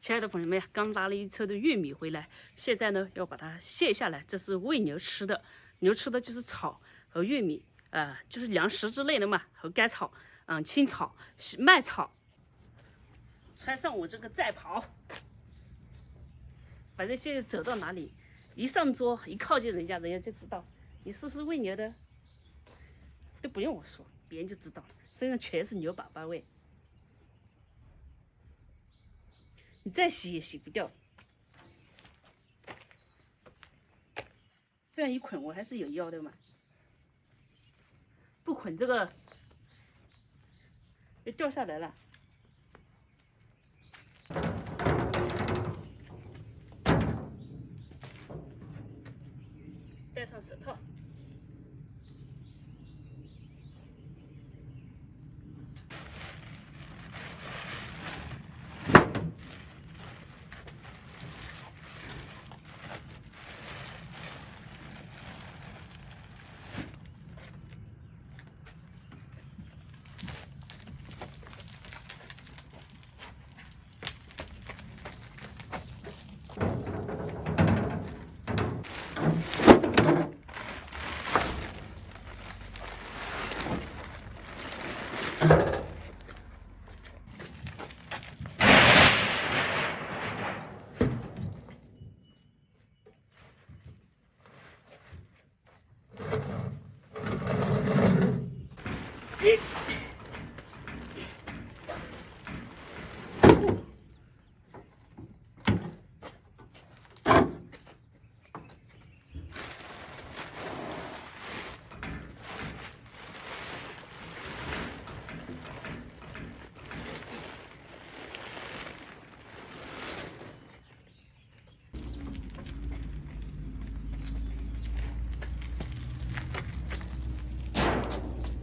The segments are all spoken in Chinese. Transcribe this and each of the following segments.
親愛的朋友們呀，剛拉了一車的玉米回來，現在呢要把它卸下来，這是餵牛吃的。牛吃的就是草和玉米，就是粮食之類的嘛，和乾草，青草、麦草。穿上我这個賽袍，反正现在走到哪裡，一上桌一靠近人家，人家就知道你是不是餵牛的，都不用我說，別人就知道，身上全是牛粑粑味。你再洗也洗不掉，这樣一捆我還是有腰的嘛，不捆這個就掉下來了。戴上手套。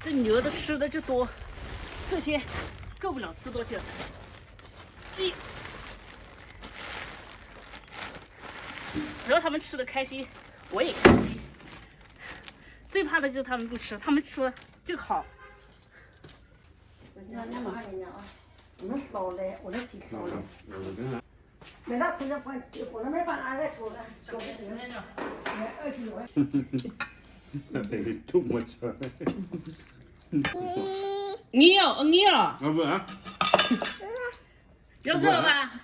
这牛的吃的就多，这些够不了吃多久。只要他們吃的開心，我也開心。最怕的就是他們不吃，他們吃就好。我那燒嘞，我那雞燒嘞。沒到吃的飯，我那沒把那個出來，做的那個，沒2kg。那得這麼吃。你有。不啊？要熱吧？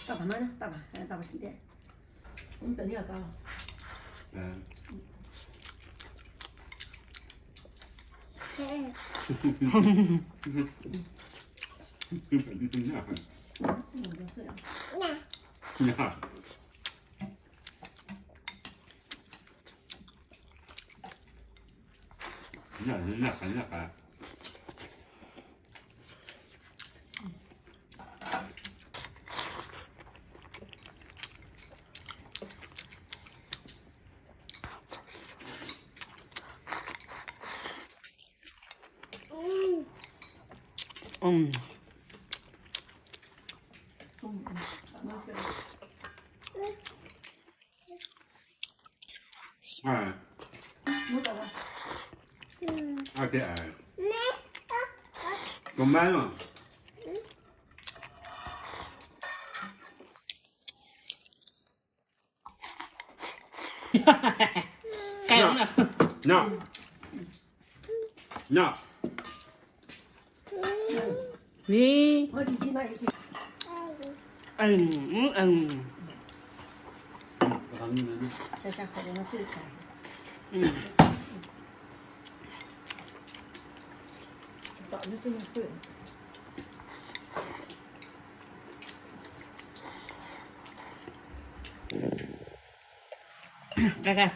大把呢？大把是的。我們本地要高。OK， 我買了。該有了。那。你。我理解那一點。下可能最慘。早就這麼對了。看看。